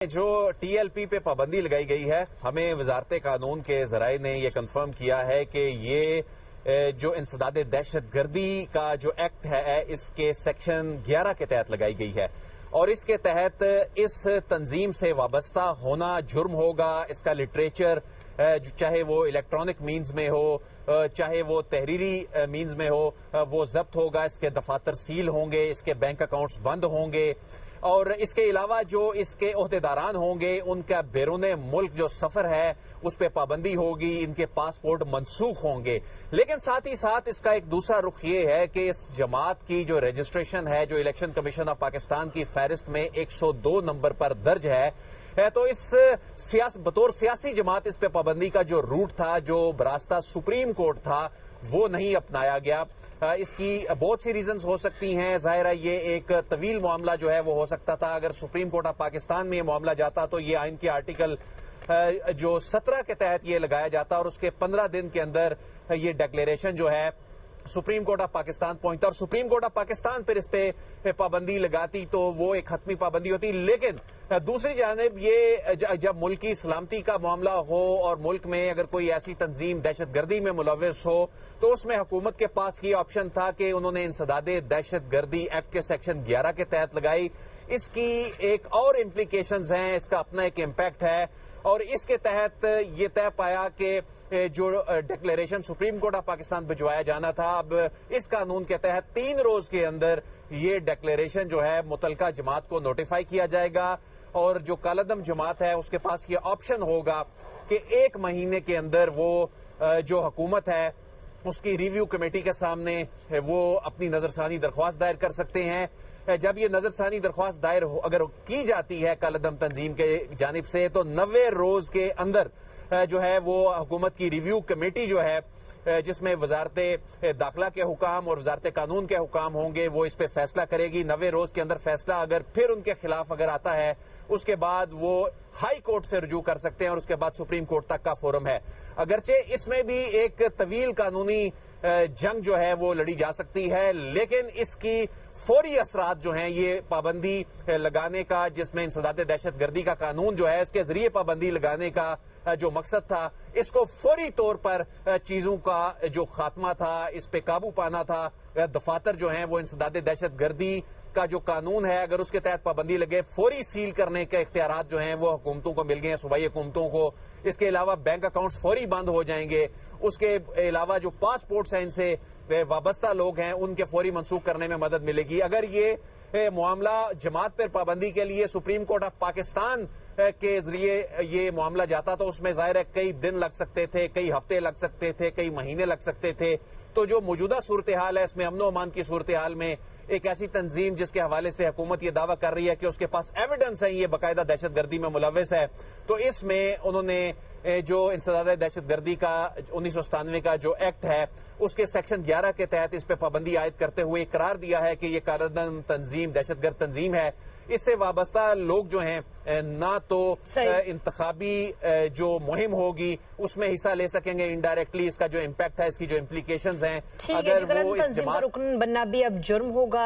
جو T L P پہ پابندی لگائی گئی ہے، ہمیں وزارت قانون کے ذرائع نے یہ کنفرم کیا ہے کہ یہ جو انسداد دہشت گردی کا جو ایکٹ ہے اس کے سیکشن 11 کے تحت لگائی گئی ہے، اور اس کے تحت اس تنظیم سے وابستہ ہونا جرم ہوگا۔ اس کا لٹریچر چاہے وہ الیکٹرانک مینز میں ہو، چاہے وہ تحریری مینز میں ہو، وہ ضبط ہوگا۔ اس کے دفاتر سیل ہوں گے، اس کے بینک اکاؤنٹس بند ہوں گے، اور اس کے علاوہ جو اس کے عہدیداران ہوں گے ان کا بیرون ملک جو سفر ہے اس پہ پابندی ہوگی، ان کے پاسپورٹ منسوخ ہوں گے۔ لیکن ساتھ ہی ساتھ اس کا ایک دوسرا رخ یہ ہے کہ اس جماعت کی جو رجسٹریشن ہے، جو الیکشن کمیشن آف پاکستان کی فہرست میں 102 نمبر پر درج ہے، تو اس بطور سیاسی جماعت اس پہ پابندی کا جو روٹ تھا، جو براستہ سپریم کورٹ تھا، وہ نہیں اپنایا گیا۔ اس کی بہت سی ریزنز ہو سکتی ہیں۔ ظاہر ہے یہ ایک طویل معاملہ جو ہے وہ ہو سکتا تھا۔ اگر سپریم کورٹ آف پاکستان میں یہ معاملہ جاتا تو یہ آئین کے آرٹیکل جو 17 کے تحت یہ لگایا جاتا، اور اس کے 15 دن کے اندر یہ ڈکلیریشن جو ہے سپریم کورٹ آف پاکستان پہنچتا، اور سپریم کورٹ آف پاکستان پھر اس پہ پابندی لگاتی تو وہ ایک حتمی پابندی ہوتی۔ لیکن دوسری جانب یہ جب ملکی سلامتی کا معاملہ ہو اور ملک میں اگر کوئی ایسی تنظیم دہشت گردی میں ملوث ہو تو اس میں حکومت کے پاس یہ آپشن تھا کہ انہوں نے انسداد دہشت گردی ایکٹ کے سیکشن 11 کے تحت لگائی۔ اس کی ایک اور امپلیکیشنز ہیں، اس کا اپنا ایک امپیکٹ ہے، اور اس کے تحت یہ طے پایا کہ جو declaration supreme court of Pakistan بھجوایا جانا تھا، اب اس قانون کے تحت 3 روز کے اندر یہ ڈکلیریشن جو ہے متعلقہ جماعت کو نوٹیفائی کیا جائے گا، اور جو کالعدم جماعت ہے اس کے پاس یہ آپشن ہوگا کہ 1 مہینے کے اندر وہ جو حکومت ہے اس کی ریویو کمیٹی کے سامنے وہ اپنی نظرثانی درخواست دائر کر سکتے ہیں۔ جب یہ نظرثانی درخواست دائر اگر کی جاتی ہے کالعدم تنظیم کے جانب سے تو 90 روز کے اندر جو ہے وہ حکومت کی ریویو کمیٹی جو ہے جس میں وزارت داخلہ کے حکام اور وزارت قانون کے حکام ہوں گے، وہ اس پہ فیصلہ کرے گی۔ 90 روز کے اندر فیصلہ اگر پھر ان کے خلاف اگر آتا ہے اس کے بعد وہ ہائی کورٹ سے رجوع کر سکتے ہیں، اور اس کے بعد سپریم کورٹ تک کا فورم ہے۔ اگرچہ اس میں بھی ایک طویل قانونی جنگ جو ہے وہ لڑی جا سکتی ہے، لیکن اس کی فوری اثرات جو ہیں یہ پابندی لگانے کا، جس میں انسداد دہشت گردی کا قانون جو ہے اس کے ذریعے پابندی لگانے کا جو مقصد تھا، اس کو فوری طور پر چیزوں کا جو خاتمہ تھا، اس پہ قابو پانا تھا۔ دفاتر جو ہیں وہ انسداد دہشت گردی کا جو قانون ہے اگر اس کے تحت پابندی لگے، فوری سیل کرنے کے اختیارات جو ہیں وہ حکومتوں کو مل گئے ہیں، صوبائی حکومتوں کو۔ اس کے علاوہ بینک اکاؤنٹس فوری بند ہو جائیں گے۔ اس کے علاوہ جو پاسپورٹس ہیں ان سے وابستہ لوگ ہیں ان کے فوری منسوخ کرنے میں مدد ملے گی۔ اگر یہ معاملہ جماعت پر پابندی کے لیے سپریم کورٹ آف پاکستان کے ذریعے یہ معاملہ جاتا تو اس میں ظاہر ہے کئی دن لگ سکتے تھے، کئی ہفتے لگ سکتے تھے، کئی مہینے لگ سکتے تھے۔ تو جو موجودہ صورتحال ہے اس میں امن و امان کی صورتحال میں ایک ایسی تنظیم جس کے حوالے سے حکومت یہ دعویٰ کر رہی ہے کہ اس کے پاس ایویڈنس ہے یہ باقاعدہ دہشت گردی میں ملوث ہے، تو اس میں انہوں نے جو انسداد دہشت گردی کا 1997 کا جو ایکٹ ہے اس کے سیکشن 11 کے تحت اس پہ پابندی عائد کرتے ہوئے قرار دیا ہے کہ یہ کالعدم تنظیم دہشت گرد تنظیم ہے۔ اس سے وابستہ لوگ جو ہیں نہ تو انتخابی جو مہم ہوگی اس میں حصہ لے سکیں گے، انڈائریکٹلی اس کا جو امپیکٹ ہے، اس کی جو امپلیکیشنز ہیں، اگر وہ اس جماعت رکن بننا بھی اب جرم ہوگا۔